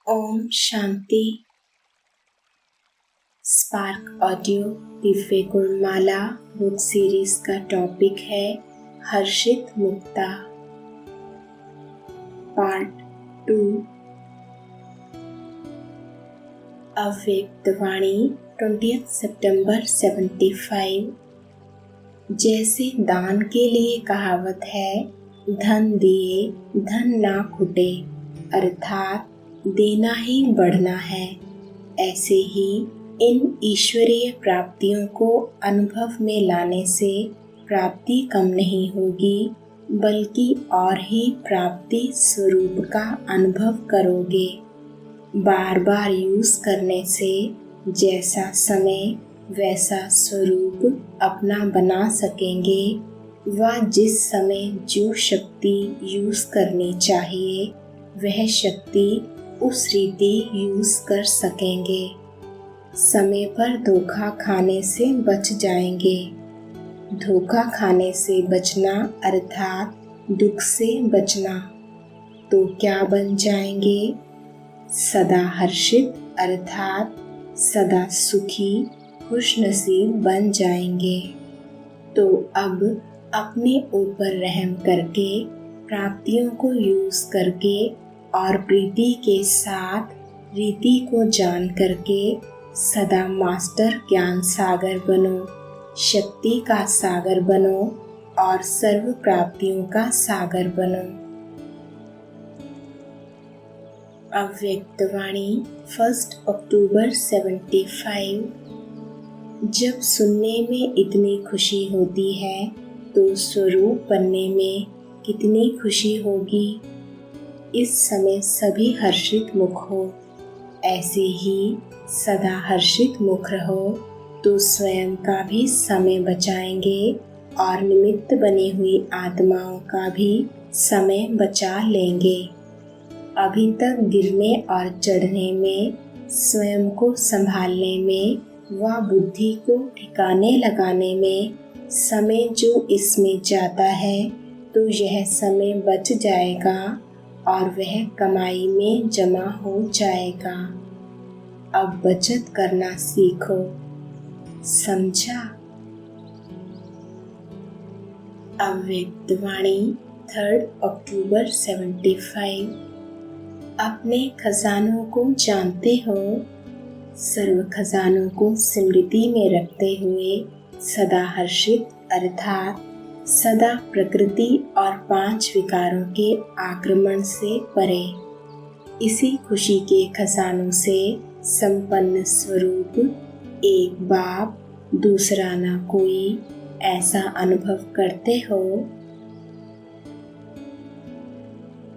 Om Shanti. Spark audio Divya Gunmala book series का topic है हर्षित मुक्ता, part 2। अव्यक्त वाणी 20 सितंबर 75। जैसे दान के लिए कहावत है, धन दिए धन ना खुटे, अर्थात देना ही बढ़ना है। ऐसे ही इन ईश्वरीय प्राप्तियों को अनुभव में लाने से प्राप्ति कम नहीं होगी, बल्कि और ही प्राप्ति स्वरूप का अनुभव करोगे। बार बार यूज करने से जैसा समय वैसा स्वरूप अपना बना सकेंगे, व जिस समय जो शक्ति यूज करनी चाहिए वह शक्ति उस रीति यूज कर सकेंगे। समय पर धोखा खाने से बच जाएंगे। धोखा खाने से बचना अर्थात दुख से बचना। तो क्या बन जाएंगे? सदा हर्षित अर्थात सदा सुखी खुशनसीब बन जाएंगे। तो अब अपने ऊपर रहम करके प्राप्तियों को यूज करके और प्रीति के साथ रीति को जान करके सदा मास्टर ज्ञान सागर बनो, शक्ति का सागर बनो और सर्व प्राप्तियों का सागर बनो। अव्यक्त वाणी 1 अक्टूबर 75। जब सुनने में इतनी खुशी होती है तो स्वरूप बनने में कितनी खुशी होगी। इस समय सभी हर्षित मुख हो, ऐसे ही सदा हर्षित मुख रहो तो स्वयं का भी समय बचाएंगे और निमित्त बनी हुई आत्माओं का भी समय बचा लेंगे। अभी तक गिरने और चढ़ने में, स्वयं को संभालने में व बुद्धि को ठिकाने लगाने में समय जो इसमें जाता है, तो यह समय बच जाएगा और वह कमाई में जमा हो जाएगा। अब बचत करना सीखो, समझा? अव्यक्त वाणी 3 अक्टूबर 75। अपने खजानों को जानते हो। सर्व खजानों को स्मृति में रखते हुए सदा हर्षित अर्थात सदा प्रकृति और 5 विकारों के आक्रमण से परे, इसी खुशी के खजानों से संपन्न स्वरूप, एक बाप दूसरा ना कोई, ऐसा अनुभव करते हो।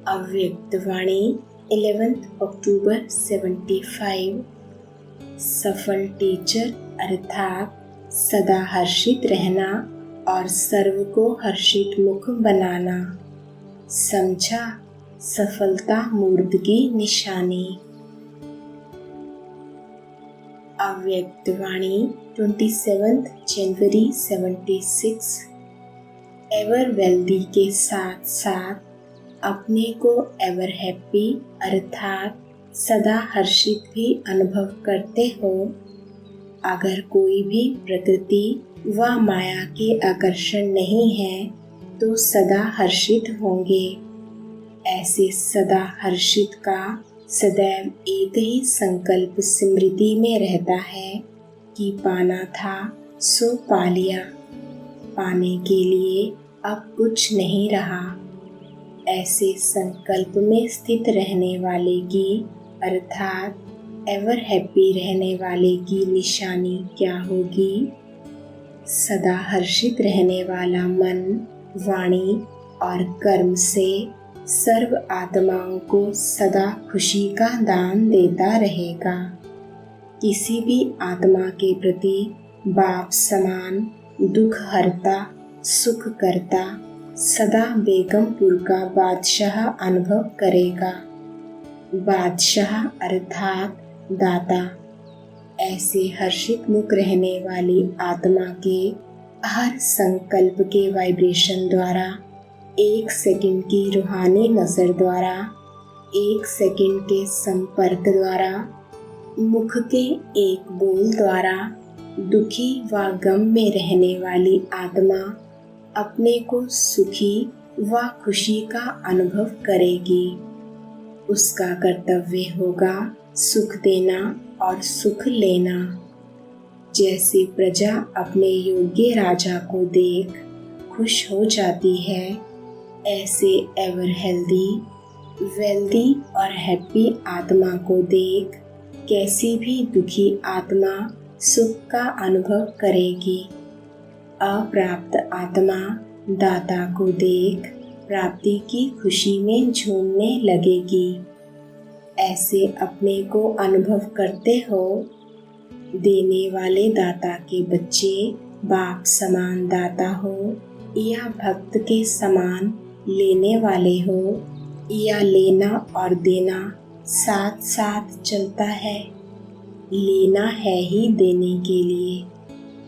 अव्यक्त वाणी 11 अक्टूबर 75। सफल टीचर अर्थात सदा हर्षित रहना और सर्व को हर्षित मुख बनाना, समझा? सफलता मूर्त की निशानी। अव्यक्त वाणी 27 जनवरी 76। एवर वेल्दी के साथ साथ अपने को एवर हैप्पी अर्थात सदा हर्षित भी अनुभव करते हो। अगर कोई भी प्रकृति व माया के आकर्षण नहीं है तो सदा हर्षित होंगे। ऐसे सदा हर्षित का सदैव एक ही संकल्प स्मृति में रहता है कि पाना था सो पा लिया, पाने के लिए अब कुछ नहीं रहा। ऐसे संकल्प में स्थित रहने वाले की अर्थात एवर हैप्पी रहने वाले की निशानी क्या होगी? सदा हर्षित रहने वाला मन, वाणी और कर्म से सर्व आत्माओं को सदा खुशी का दान देता रहेगा। किसी भी आत्मा के प्रति बाप समान दुख हरता सुख करता सदा बेगमपुर का बादशाह अनुभव करेगा। बादशाह अर्थात दाता। ऐसे हर्षित मुख रहने वाली आत्मा के हर संकल्प के वाइब्रेशन द्वारा 1 सेकंड की रूहानी नजर द्वारा एक सेकंड के संपर्क द्वारा, मुख के एक बोल द्वारा दुखी व गम में रहने वाली आत्मा अपने को सुखी व खुशी का अनुभव करेगी। उसका कर्तव्य होगा सुख देना और सुख लेना। जैसे प्रजा अपने योग्य राजा को देख खुश हो जाती है, ऐसे एवर हेल्दी, वेल्दी और हैप्पी आत्मा को देख कैसी भी दुखी आत्मा सुख का अनुभव करेगी। अप्राप्त आत्मा दाता को देख प्राप्ति की खुशी में झूमने लगेगी। ऐसे अपने को अनुभव करते हो, देने वाले दाता के बच्चे बाप समान दाता हो या भक्त के समान लेने वाले हो, या लेना और देना साथ साथ चलता है। लेना है ही देने के लिए,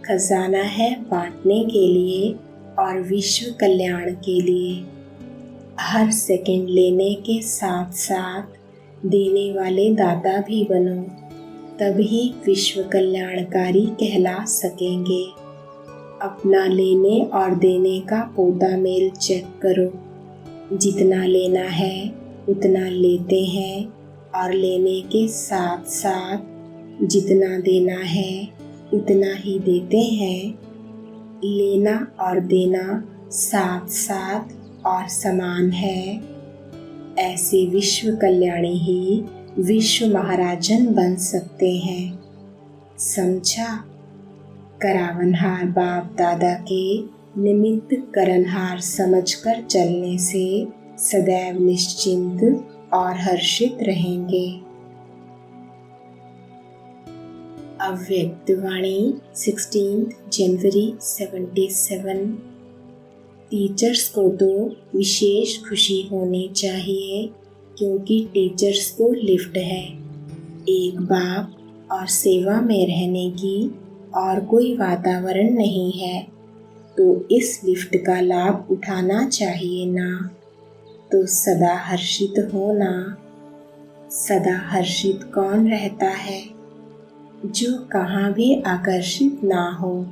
खजाना है बांटने के लिए और विश्व कल्याण के लिए। हर सेकंड लेने के साथ साथ देने वाले दाता भी बनो, तभी विश्व कल्याणकारी कहला सकेंगे। अपना लेने और देने का पोता मेल चेक करो। जितना लेना है उतना लेते हैं और लेने के साथ साथ जितना देना है उतना ही देते हैं। लेना और देना साथ साथ और समान है। ऐसे विश्व कल्याणी ही विश्व महाराजन बन सकते हैं। समझा? करावनहार बाप दादा के निमित्त करनहार समझकर चलने से सदैव निश्चिंत और हर्षित रहेंगे। अव्यक्त वाणी 16 जनवरी 77। टीचर्स को तो विशेष खुशी होनी चाहिए, क्योंकि टीचर्स को लिफ्ट है। एक बाप और सेवा में रहने की और कोई वातावरण नहीं है, तो इस लिफ्ट का लाभ उठाना चाहिए ना। तो सदा हर्षित हो ना। सदा हर्षित कौन रहता है? जो कहाँ भी आकर्षित ना हो।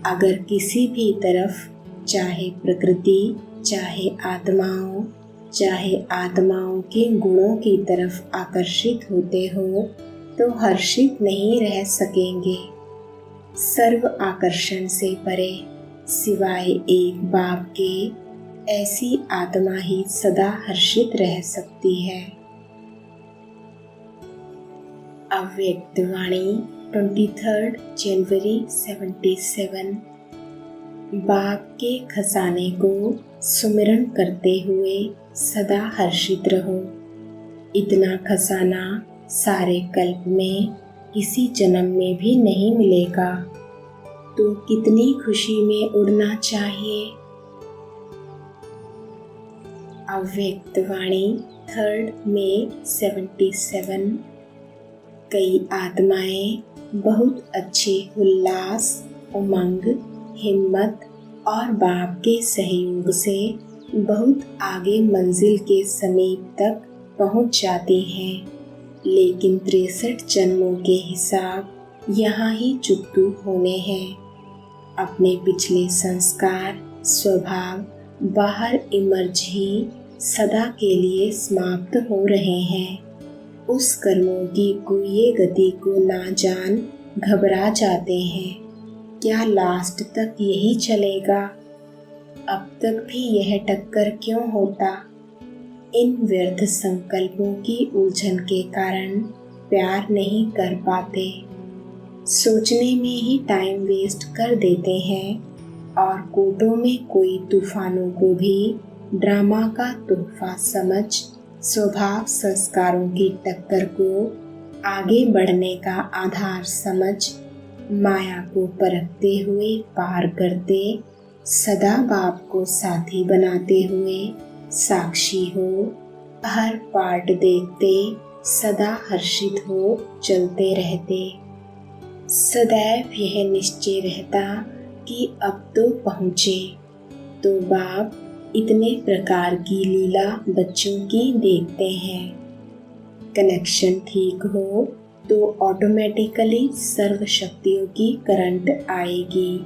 अगर किसी भी तरफ, चाहे प्रकृति, चाहे आत्माओं के गुणों की तरफ आकर्षित होते हो, तो हर्षित नहीं रह सकेंगे। सर्व आकर्षण से परे, सिवाय एक बाप के, ऐसी आत्मा ही सदा हर्षित रह सकती है। अव्यक्त वाणी 23 जनवरी 77। बाप के खजाने को सुमिरन करते हुए सदा हर्षित रहो। इतना खजाना सारे कल्प में किसी जन्म में भी नहीं मिलेगा, तो कितनी खुशी में उड़ना चाहिए। अव्यक्त वाणी 3 मई 77। कई आत्माएं बहुत अच्छे उल्लास, उमंग, हिम्मत और बाप के सहयोग से बहुत आगे मंजिल के समीप तक पहुंच जाती हैं, लेकिन 63 जन्मों के हिसाब यहाँ ही चुकतू होने हैं। अपने पिछले संस्कार, स्वभाव बाहर इमर्ज ही सदा के लिए समाप्त हो रहे हैं। उस कर्मों की गुह्य गति को ना जान घबरा जाते हैं। क्या लास्ट तक यही चलेगा? अब तक भी यह टक्कर क्यों होता? इन व्यर्थ संकल्पों की उलझन के कारण प्यार नहीं कर पाते, सोचने में ही टाइम वेस्ट कर देते हैं और कोटों में कोई तूफानों को भी ड्रामा का तोहफा समझ स्वभाव संस्कारों की टक्कर को आगे बढ़ने का आधार समझ माया को परखते हुए पार करते, सदा बाप को साथी बनाते हुए साक्षी हो, हर पार्ट देखते सदा हर्षित हो चलते रहते। सदैव यह निश्चय रहता कि अब तो पहुँचे, तो बाप इतने प्रकार की लीला बच्चों की देखते हैं। कनेक्शन ठीक हो तो ऑटोमेटिकली सर्व शक्तियों की करंट आएगी।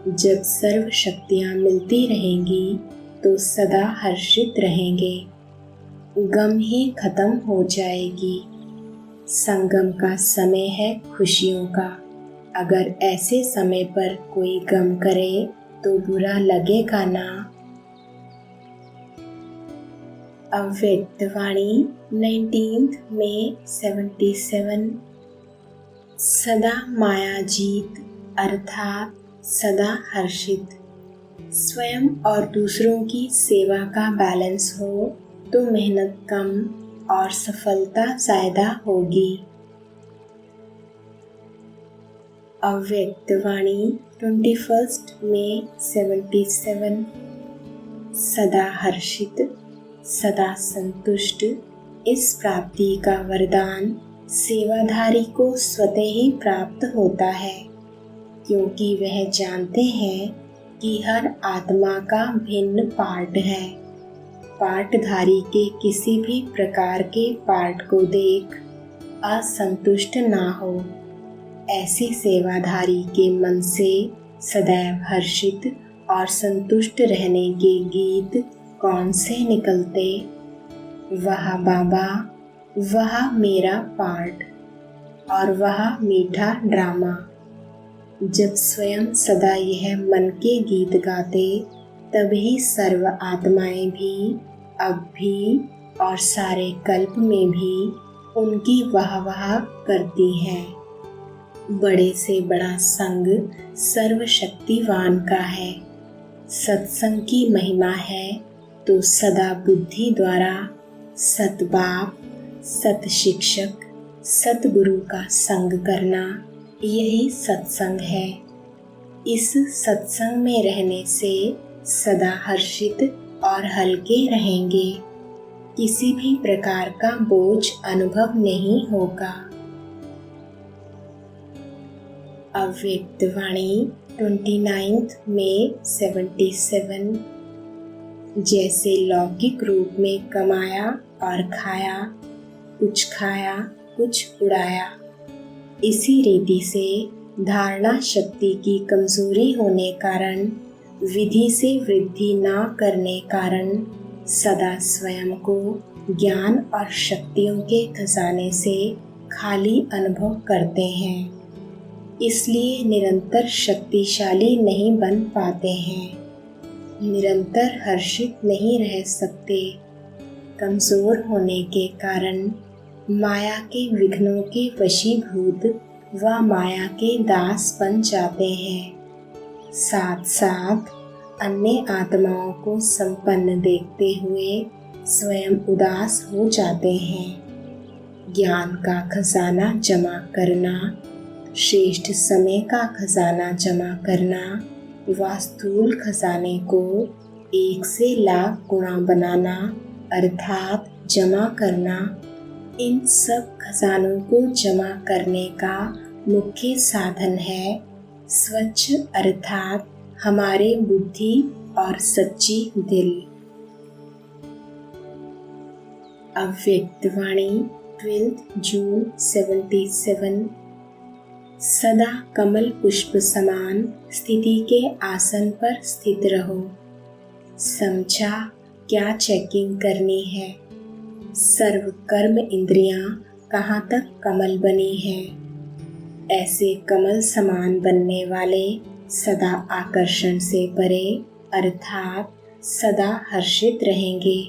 जब सर्व शक्तियाँ मिलती रहेंगी तो सदा हर्षित रहेंगे। गम ही खत्म हो जाएगी। संगम का समय है खुशियों का। अगर ऐसे समय पर कोई गम करे तो बुरा लगेगा ना। अव्यक्तवाणी 19 मई 77। सदा मायाजीत अर्थात सदा हर्षित। स्वयं और दूसरों की सेवा का बैलेंस हो तो मेहनत कम और सफलता ज़्यादा होगी। अव्यक्तवाणी 21 मई 77। सदा हर्षित सदा संतुष्ट। इस प्राप्ति का वरदान सेवाधारी को स्वतः ही प्राप्त होता है, क्योंकि वह जानते हैं कि हर आत्मा का भिन्न पार्ट है। पार्टधारी के किसी भी प्रकार के पार्ट को देख असंतुष्ट ना हो। ऐसी सेवाधारी के मन से सदैव हर्षित और संतुष्ट रहने के गीत कौन से निकलते। वह बाबा, वह मेरा पार्ट और वह मीठा ड्रामा। जब स्वयं सदा यह मन के गीत गाते तभी सर्व आत्माएं भी अब भी और सारे कल्प में भी उनकी वाह वाह करती हैं। बड़े से बड़ा संग सर्वशक्तिवान का है। सत्संग की महिमा है तो सदा बुद्धि द्वारा सतबाप, सत शिक्षक, सतगुरु का संग करना, यही सत्संग है। इस सत्संग में रहने से सदा हर्षित और हल्के रहेंगे। किसी भी प्रकार का बोझ अनुभव नहीं होगा। अव्यक्तवाणी 29 मई 77। जैसे लौकिक रूप में कमाया और खाया, कुछ उड़ाया, इसी रीति से धारणा शक्ति की कमजोरी होने कारण, विधि से वृद्धि न करने कारण सदा स्वयं को ज्ञान और शक्तियों के खजाने से खाली अनुभव करते हैं। इसलिए निरंतर शक्तिशाली नहीं बन पाते हैं। निरंतर हर्षित नहीं रह सकते। कमजोर होने के कारण माया के विघ्नों के वशीभूत व माया के दास बन जाते हैं। साथ साथ अन्य आत्माओं को संपन्न देखते हुए स्वयं उदास हो जाते हैं। ज्ञान का खजाना जमा करना, श्रेष्ठ समय का खजाना जमा करना व स्थूल खजाने को 1 से लाख गुना बनाना अर्थात जमा करना, इन सब खजानों को जमा करने का मुख्य साधन है स्वच्छ अर्थात हमारे बुद्धि और सच्ची दिल। अव्यक्तवाणी 12 जून 77। सदा कमल पुष्प समान स्थिति के आसन पर स्थित रहो। समझा क्या चेकिंग करनी है। सर्व कर्म इंद्रियां कहाँ तक कमल बनी हैं। ऐसे कमल समान बनने वाले सदा आकर्षण से परे अर्थात सदा हर्षित रहेंगे।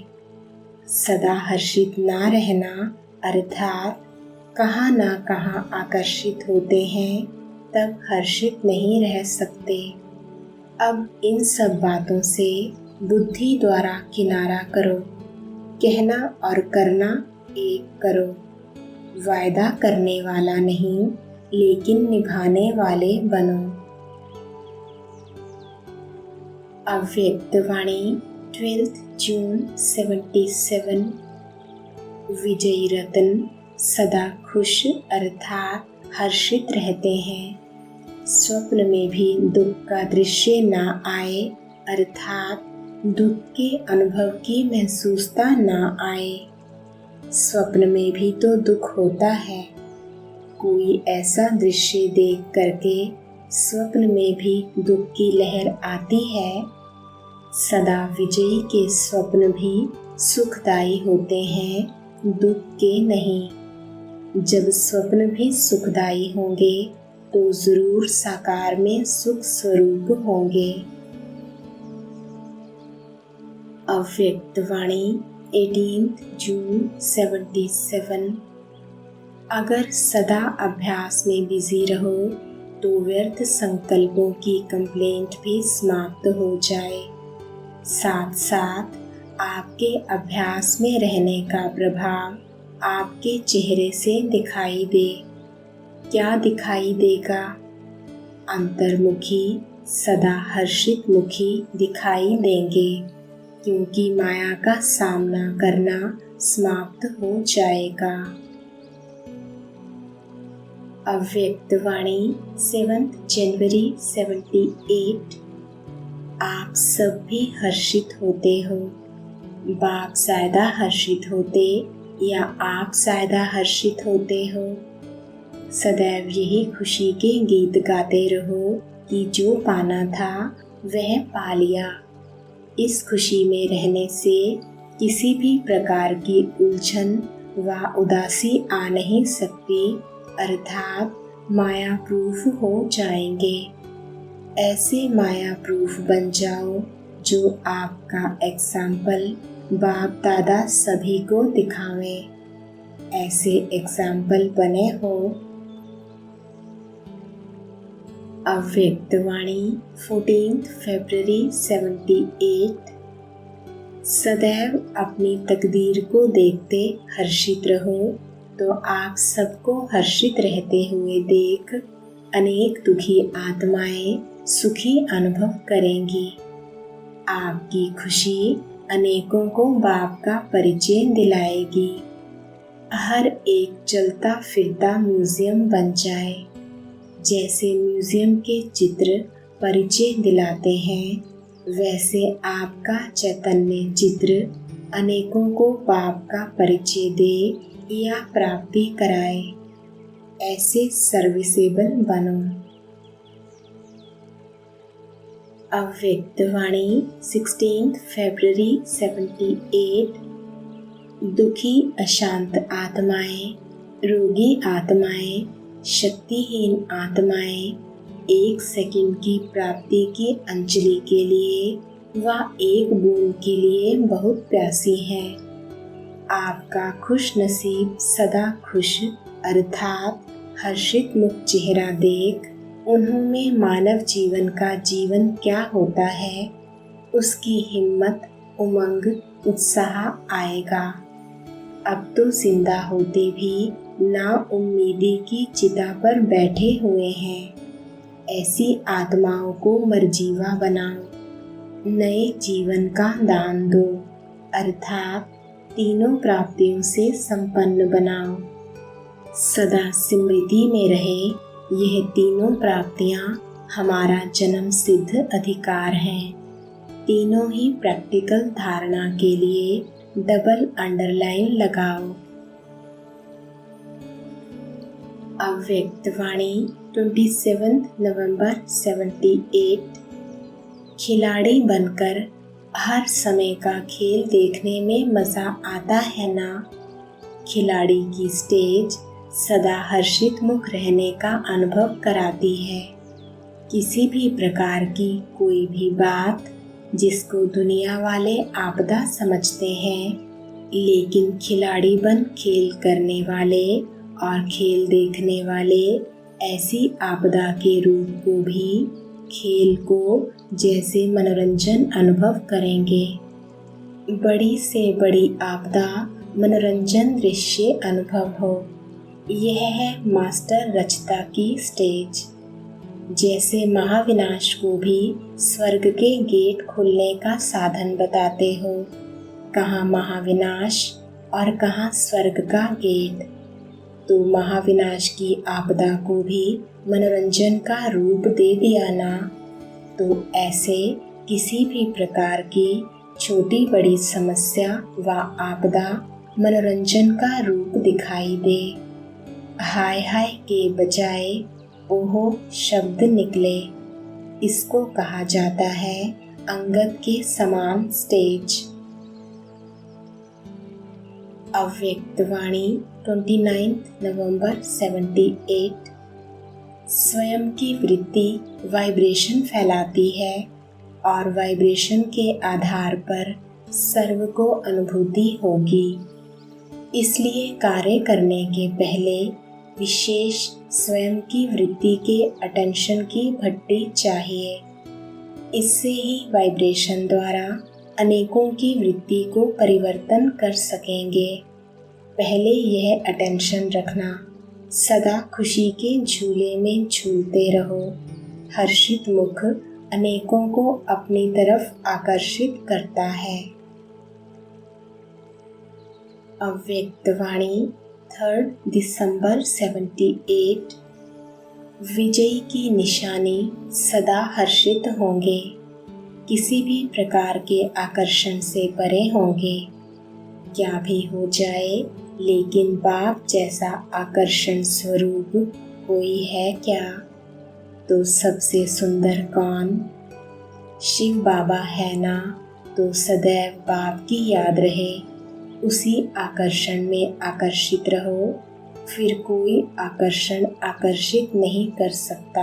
सदा हर्षित ना रहना अर्थात कहाँ ना कहाँ आकर्षित होते हैं, तब हर्षित नहीं रह सकते। अब इन सब बातों से बुद्धि द्वारा किनारा करो। कहना और करना एक करो। वायदा करने वाला नहीं लेकिन निभाने वाले बनो। अव्यक्तवाणी 12 जून 77। विजयी रत्न सदा खुश अर्थात हर्षित रहते हैं। स्वप्न में भी दुख का दृश्य ना आए अर्थात दुख के अनुभव की महसूसता ना आए। स्वप्न में भी तो दुख होता है। कोई ऐसा दृश्य देख करके स्वप्न में भी दुख की लहर आती है। सदा विजयी के स्वप्न भी सुखदायी होते हैं, दुख के नहीं। जब स्वप्न भी सुखदायी होंगे तो जरूर साकार में सुख स्वरूप होंगे। अव्यक्त वाणी 18 जून 77। अगर सदा अभ्यास में बिजी रहो तो व्यर्थ संकल्पों की कंप्लेंट भी समाप्त हो जाए। साथ साथ आपके अभ्यास में रहने का प्रभाव आपके चेहरे से दिखाई दे। क्या दिखाई देगा? अंतर्मुखी, सदा हर्षित मुखी दिखाई देंगे, क्योंकि माया का सामना करना समाप्त हो जाएगा। अव्यक्त वाणी 7 जनवरी 78। आप सब भी हर्षित होते हो। बाप ज़्यादा हर्षित होते या आप ज़्यादा हर्षित होते हो? सदैव यही खुशी के गीत गाते रहो कि जो पाना था वह पा लिया। इस खुशी में रहने से किसी भी प्रकार की उलझन व उदासी आ नहीं सकती, अर्थात माया प्रूफ हो जाएंगे। ऐसे माया प्रूफ बन जाओ जो आपका एग्जाम्पल बाप दादा सभी को दिखावें। ऐसे एग्जाम्पल बने हो। अव्यक्त वाणी 14 फरवरी 78। सदैव अपनी तकदीर को देखते हर्षित रहो तो आप सबको हर्षित रहते हुए देख अनेक दुखी आत्माएं सुखी अनुभव करेंगी। आपकी खुशी अनेकों को बाप का परिचय दिलाएगी। हर एक चलता फिरता म्यूजियम बन जाए। जैसे म्यूजियम के चित्र परिचय दिलाते हैं, वैसे आपका चैतन्य चित्र अनेकों को बाप का परिचय दे या प्राप्ति कराए। ऐसे सर्विसेबल बनो। अव्यक्त वाणी 16 फरवरी 78। दुखी अशांत आत्माएं, रोगी आत्माएं, शक्तिहीन आत्माएं एक सेकंड की प्राप्ति की अंजलि के लिए व एक बूंद के लिए बहुत प्यासी हैं। आपका खुश नसीब सदा खुश अर्थात हर्षित मुख चेहरा देख उन्होंने मानव जीवन का जीवन क्या होता है उसकी हिम्मत, उमंग, उत्साह आएगा। अब तो जिंदा होते भी ना उम्मीदी की चिता पर बैठे हुए हैं। ऐसी आत्माओं को मरजीवा बनाओ, नए जीवन का दान दो, अर्थात तीनों प्राप्तियों से संपन्न बनाओ। सदा स्मृति में रहे यह तीनों प्राप्तियां हमारा जन्म सिद्ध अधिकार हैं। तीनों ही प्रैक्टिकल धारणा के लिए डबल अंडरलाइन लगाओ। अव्यक्त वाणी 27 नवंबर 78। खिलाड़ी बनकर हर समय का खेल देखने में मज़ा आता है ना। खिलाड़ी की स्टेज सदा हर्षित मुख रहने का अनुभव कराती है। किसी भी प्रकार की कोई भी बात जिसको दुनिया वाले आपदा समझते हैं, लेकिन खिलाड़ी बन खेल करने वाले और खेल देखने वाले ऐसी आपदा के रूप को भी खेल को जैसे मनोरंजन अनुभव करेंगे। बड़ी से बड़ी आपदा मनोरंजन दृश्य अनुभव हो, यह है मास्टर रचता की स्टेज। जैसे महाविनाश को भी स्वर्ग के गेट खुलने का साधन बताते हो, कहाँ महाविनाश और कहाँ स्वर्ग का गेट। तो महाविनाश की आपदा को भी मनोरंजन का रूप दे दिया ना। तो ऐसे किसी भी प्रकार की छोटी बड़ी समस्या व आपदा मनोरंजन का रूप दिखाई दे। हाय हाय के बजाय ओहो शब्द निकले। इसको कहा जाता है अंगद के समान स्टेज। अव्यक्त वाणी 29 नवंबर 78। स्वयं की वृत्ति वाइब्रेशन फैलाती है और वाइब्रेशन के आधार पर सर्व को अनुभूति होगी। इसलिए कार्य करने के पहले विशेष स्वयं की वृत्ति के अटेंशन की भट्टी चाहिए। इससे ही वाइब्रेशन द्वारा अनेकों की वृत्ति को परिवर्तन कर सकेंगे। पहले यह अटेंशन रखना, सदा खुशी के झूले में झूलते रहो। हर्षित मुख अनेकों को अपनी तरफ आकर्षित करता है। अव्यक्त वाणी 3 दिसंबर 78। विजयी की निशानी सदा हर्षित होंगे, किसी भी प्रकार के आकर्षण से परे होंगे। क्या भी हो जाए, लेकिन बाप जैसा आकर्षण स्वरूप कोई है क्या? तो सबसे सुंदर कौन? शिव बाबा है ना? तो सदैव बाप की याद रहे, उसी आकर्षण में आकर्षित रहो। फिर कोई आकर्षण आकर्षित नहीं कर सकता।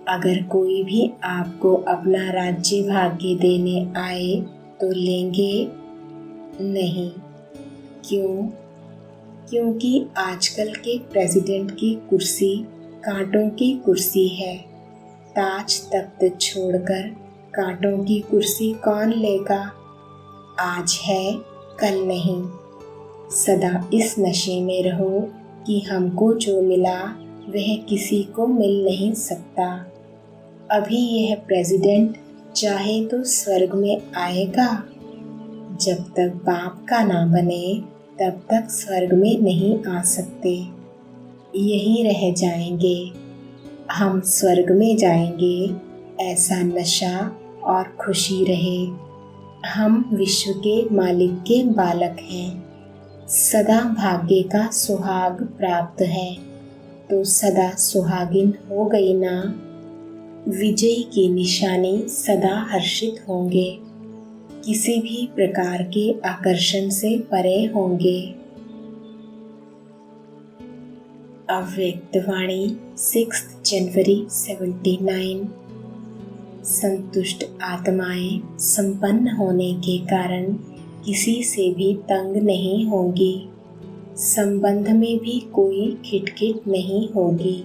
अगर कोई भी आपको अपना राज्य भाग्य देने आए तो लेंगे नहीं। क्यों? क्योंकि आजकल के प्रेसिडेंट की कुर्सी कांटों की कुर्सी है। ताज तख्त छोड़कर कांटों की कुर्सी कौन लेगा? आज है, कल नहीं। सदा इस नशे में रहो कि हमको जो मिला वह किसी को मिल नहीं सकता। अभी यह प्रेसिडेंट चाहे तो स्वर्ग में आएगा, जब तक बाप का ना बने तब तक स्वर्ग में नहीं आ सकते, यहीं रह जाएंगे। हम स्वर्ग में जाएंगे, ऐसा नशा और खुशी रहे। हम विश्व के मालिक के बालक हैं, सदा भाग्य का सुहाग प्राप्त है, तो सदा सुहागिन हो गई ना। विजय की निशानी सदा हर्षित होंगे, किसी भी प्रकार के आकर्षण से परे होंगे। अव्यक्त वाणी 6 जनवरी 79। संतुष्ट आत्माएं संपन्न होने के कारण किसी से भी तंग नहीं होंगी। संबंध में भी कोई खिटखिट नहीं होगी।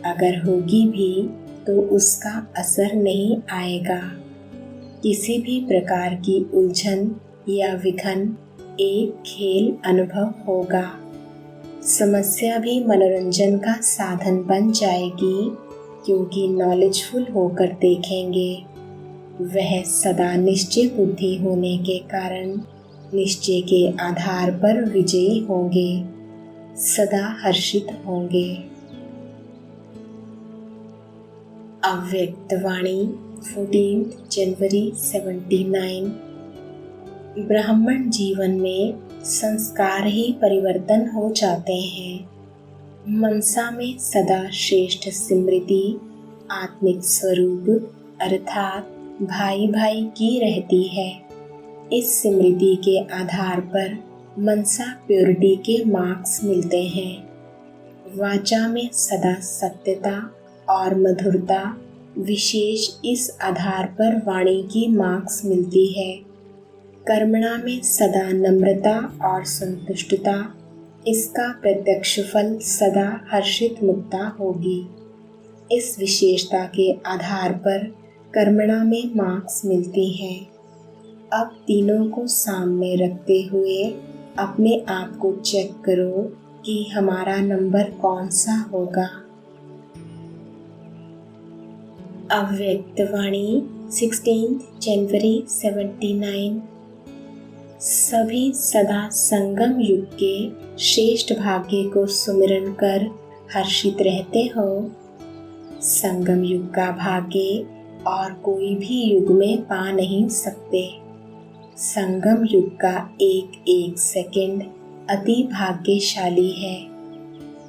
अगर होगी भी तो उसका असर नहीं आएगा। किसी भी प्रकार की उलझन या विघन एक खेल अनुभव होगा। समस्या भी मनोरंजन का साधन बन जाएगी, क्योंकि नॉलेजफुल होकर देखेंगे। वह सदा निश्चय बुद्धि होने के कारण निश्चय के आधार पर विजयी होंगे, सदा हर्षित होंगे। अव्यक्त वाणी 14 जनवरी 79। ब्राह्मण जीवन में संस्कार ही परिवर्तन हो जाते हैं। मनसा में सदा श्रेष्ठ स्मृति आत्मिक स्वरूप अर्थात भाई भाई की रहती है। इस स्मृति के आधार पर मनसा प्योरिटी के मार्क्स मिलते हैं। वाचा में सदा सत्यता और मधुरता विशेष इस आधार पर वाणी की मार्क्स मिलती है। कर्मणा में सदा नम्रता और संतुष्टता, इसका प्रत्यक्ष फल सदा हर्षित मुक्ता होगी। इस विशेषता के आधार पर कर्मणा में मार्क्स मिलती हैं। अब तीनों को सामने रखते हुए अपने आप को चेक करो कि हमारा नंबर कौन सा होगा। अव्यक्त वाणी 16 जनवरी 79। सभी सदा संगम युग के श्रेष्ठ भाग्य को सुमिरन कर हर्षित रहते हो। संगम युग का भाग्य और कोई भी युग में पा नहीं सकते। संगम युग का एक एक सेकंड अति भाग्यशाली है।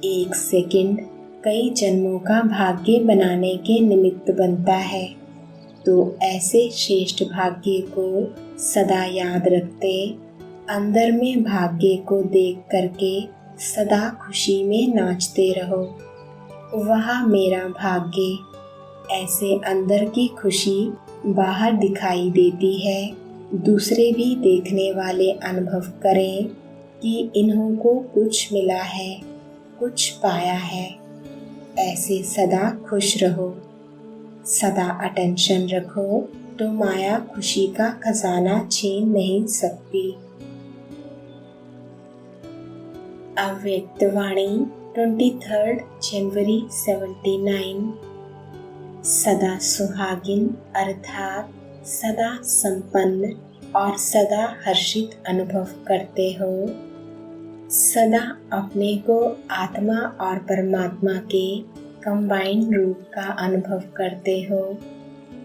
एक सेकंड कई जन्मों का भाग्य बनाने के निमित्त बनता है। तो ऐसे श्रेष्ठ भाग्य को सदा याद रखते अंदर में भाग्य को देख करके सदा खुशी में नाचते रहो। वह मेरा भाग्य, ऐसे अंदर की खुशी बाहर दिखाई देती है। दूसरे भी देखने वाले अनुभव करें कि इन्हों को कुछ मिला है, कुछ पाया है। ऐसे सदा खुश रहो, सदा अटेंशन रखो तो माया खुशी का खजाना छीन नहीं सकती। अव्यक्त वाणी 23 जनवरी 79। सदा सुहागिन अर्थात सदा संपन्न और सदा हर्षित अनुभव करते हो। सदा अपने को आत्मा और परमात्मा के कंबाइंड रूप का अनुभव करते हो।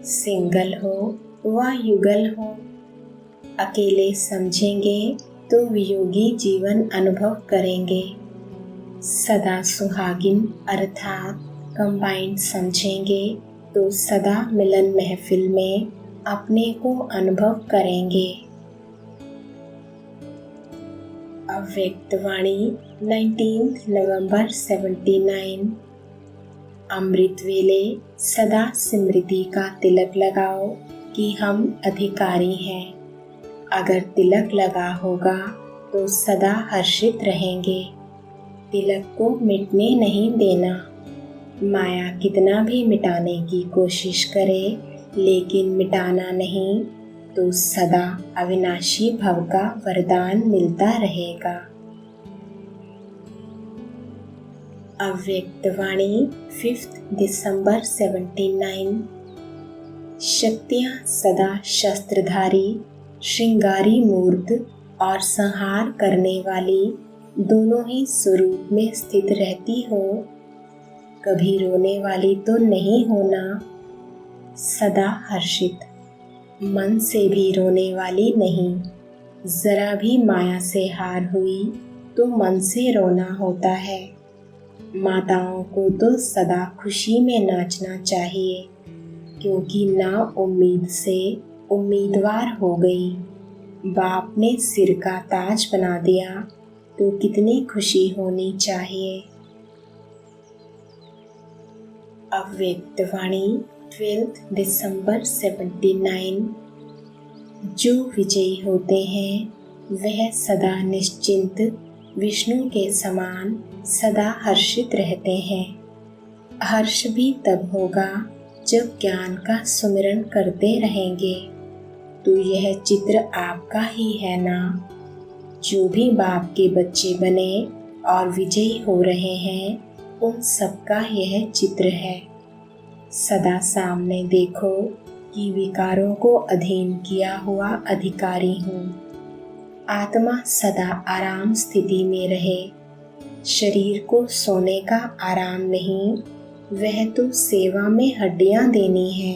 सिंगल हो व युगल हो, अकेले समझेंगे तो वियोगी जीवन अनुभव करेंगे। सदा सुहागिन अर्थात कंबाइंड समझेंगे तो सदा मिलन महफिल में अपने को अनुभव करेंगे। अव्यक्त वाणी 19 नवंबर 79। अमृत वेले सदा स्मृति का तिलक लगाओ कि हम अधिकारी हैं। अगर तिलक लगा होगा तो सदा हर्षित रहेंगे। तिलक को मिटने नहीं देना। माया कितना भी मिटाने की कोशिश करे लेकिन मिटाना नहीं तो सदा अविनाशी भव का वरदान मिलता रहेगा। अव्यक्त वाणी 5 दिसंबर 79। शक्तियाँ सदा शस्त्रधारी, श्रृंगारी मूर्त और संहार करने वाली दोनों ही स्वरूप में स्थित रहती हो। कभी रोने वाली तो नहीं होना। सदा हर्षित, मन से भी रोने वाली नहीं। जरा भी माया से हार हुई तो मन से रोना होता है। माताओं को तो सदा खुशी में नाचना चाहिए क्योंकि ना उम्मीद से उम्मीदवार हो गई। बाप ने सिर का ताज बना दिया तो कितनी खुशी होनी चाहिए। अव्यक्त वाणी 12 दिसंबर 79। जो विजयी होते हैं वह सदा निश्चिंत विष्णु के समान सदा हर्षित रहते हैं। हर्ष भी तब होगा जब ज्ञान का सुमिरन करते रहेंगे। तो यह चित्र आपका ही है ना। जो भी बाप के बच्चे बने और विजयी हो रहे हैं उन सबका यह चित्र है। सदा सामने देखो कि विकारों को अधीन किया हुआ अधिकारी हूँ। आत्मा सदा आराम स्थिति में रहे। शरीर को सोने का आराम नहीं, वह तो सेवा में हड्डियाँ देनी है।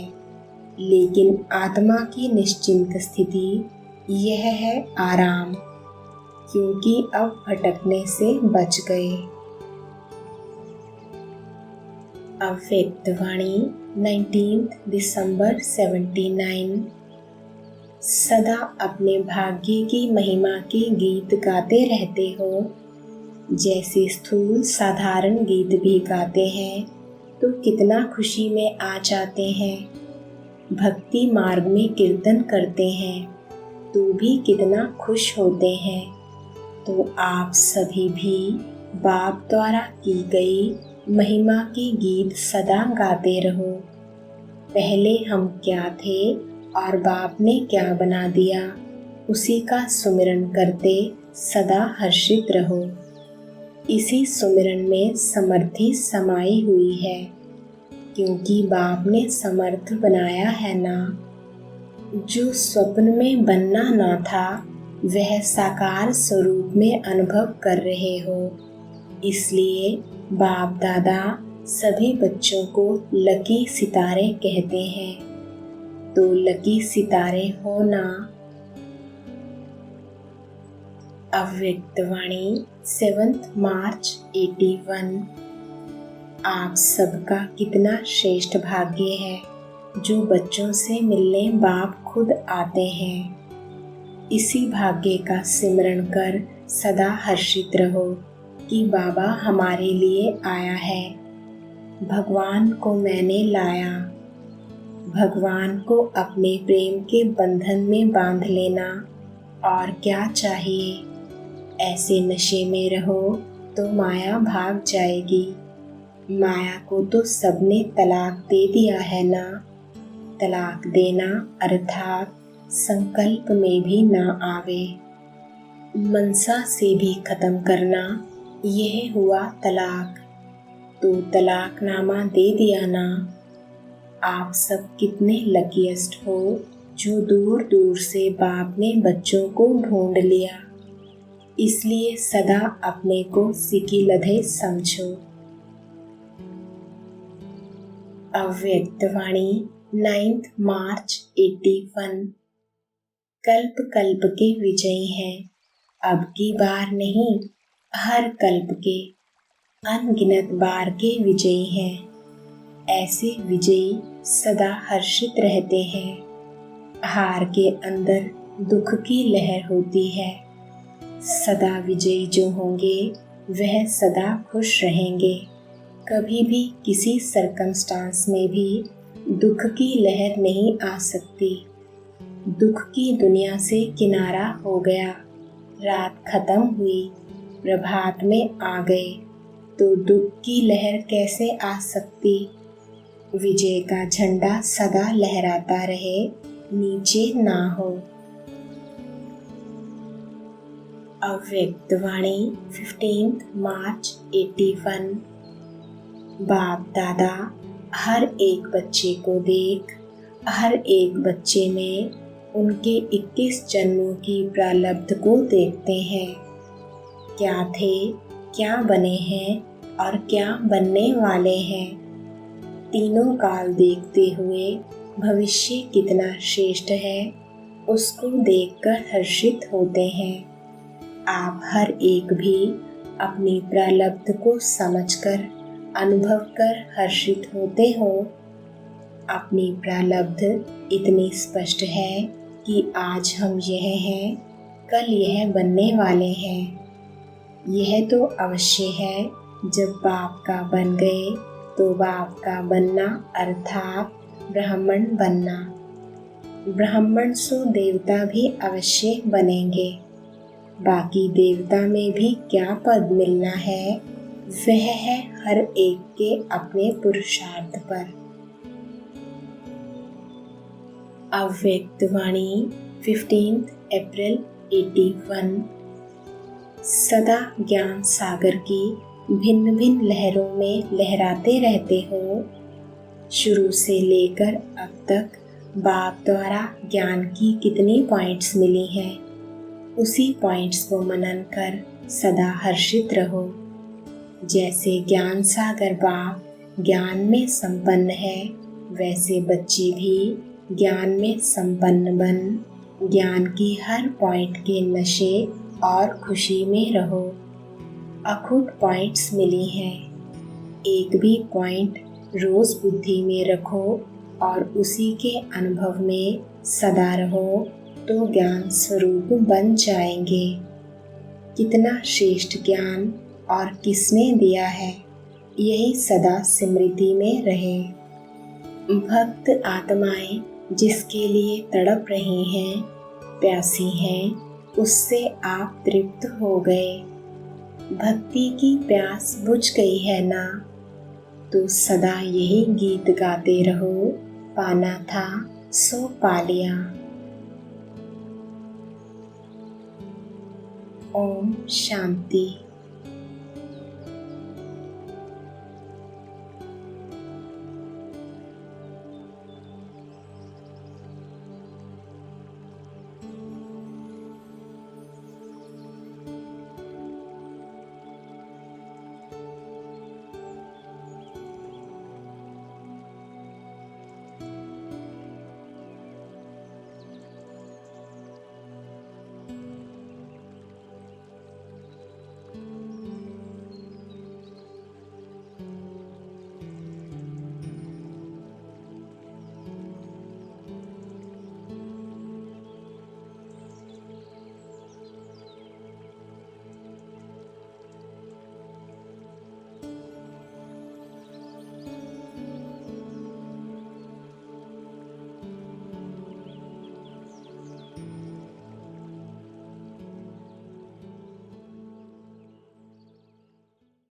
लेकिन आत्मा की निश्चिंत स्थिति यह है आराम, क्योंकि अब भटकने से बच गए। अव्यक्त वाणी 19 दिसंबर 79। सदा अपने भाग्य की महिमा के गीत गाते रहते हो। जैसे स्थूल साधारण गीत भी गाते हैं तो कितना खुशी में आ जाते हैं। भक्ति मार्ग में कीर्तन करते हैं तो भी कितना खुश होते हैं। तो आप सभी भी बाप द्वारा की गई महिमा के गीत सदा गाते रहो। पहले हम क्या थे और बाप ने क्या बना दिया, उसी का सुमिरन करते सदा हर्षित रहो। इसी सुमिरन में समर्थी समाई हुई है, क्योंकि बाप ने समर्थ बनाया है ना। जो स्वप्न में बनना ना था वह साकार स्वरूप में अनुभव कर रहे हो। इसलिए बाप दादा सभी बच्चों को लकी सितारे कहते हैं। तो लकी सितारे हो ना। अव्यक्तवाणी 7 मार्च 81। आप सबका कितना श्रेष्ठ भाग्य है जो बच्चों से मिलने बाप खुद आते हैं। इसी भाग्य का सिमरण कर सदा हर्षित रहो कि बाबा हमारे लिए आया है। भगवान को मैंने लाया। भगवान को अपने प्रेम के बंधन में बांध लेना और क्या चाहिए। ऐसे नशे में रहो तो माया भाग जाएगी। माया को तो सबने तलाक दे दिया है ना। तलाक देना अर्थात संकल्प में भी ना आवे। मनसा से भी खत्म करना, यह हुआ तलाक। तो तलाकनामा दे दिया ना। आप सब कितने लकीएस्ट हो जो दूर दूर से बाप ने बच्चों को ढूंढ लिया। इसलिए सदा अपने को सिकिलधे समझो। अव्यक्तवाणी 9 मार्च 81। कल्प कल्प के विजयी हैं, अब की बार नहीं, हर कल्प के अनगिनत बार के विजयी हैं। ऐसे विजयी सदा हर्षित रहते हैं। हार के अंदर दुख की लहर होती है। सदा विजयी जो होंगे वह सदा खुश रहेंगे। कभी भी किसी सरकमस्टांस में भी दुख की लहर नहीं आ सकती। दुख की दुनिया से किनारा हो गया। रात खत्म हुई, प्रभात में आ गए, तो दुख की लहर कैसे आ सकती। विजय का झंडा सदा लहराता रहे, नीचे ना हो। अव्यक्तवाणी 15 मार्च 81। बाप दादा हर एक बच्चे को देख, हर एक बच्चे में उनके 21 जन्मों की प्रारब्ध को देखते हैं। क्या थे, क्या बने हैं और क्या बनने वाले हैं। तीनों काल देखते हुए भविष्य कितना श्रेष्ठ है, उसको देखकर हर्षित होते हैं। आप हर एक भी अपनी प्रारब्ध को समझकर अनुभव कर हर्षित होते हो। अपनी प्रारब्ध इतनी स्पष्ट है कि आज हम यह हैं, कल यह बनने वाले हैं। यह तो अवश्य है, जब बाप का बन गए तो बाप का बनना अर्थात ब्राह्मण बनना। ब्राह्मण सो देवता भी अवश्य बनेंगे। बाकी देवता में भी क्या पद मिलना है, वह है हर एक के अपने पुरुषार्थ पर। अव्यक्तवाणी 15 अप्रैल 81। सदा ज्ञान सागर की भिन्न भिन्न लहरों में लहराते रहते हो। शुरू से लेकर अब तक बाप द्वारा ज्ञान की कितनी पॉइंट्स मिली हैं, उसी पॉइंट्स को मनन कर सदा हर्षित रहो। जैसे ज्ञान सागर बाप ज्ञान में संपन्न है, वैसे बच्चे भी ज्ञान में संपन्न बन ज्ञान की हर पॉइंट के नशे और खुशी में रहो। अखूट पॉइंट्स मिली हैं, एक भी पॉइंट रोज बुद्धि में रखो और उसी के अनुभव में सदा रहो तो ज्ञान स्वरूप बन जाएंगे। कितना श्रेष्ठ ज्ञान और किसने दिया है, यही सदा स्मृति में रहे। भक्त आत्माएं जिसके लिए तड़प रही हैं, प्यासी हैं, उससे आप तृप्त हो गए। भक्ति की प्यास बुझ गई है ना, तो सदा यही गीत गाते रहो, पाना था सो पा लिया। ओम शांति।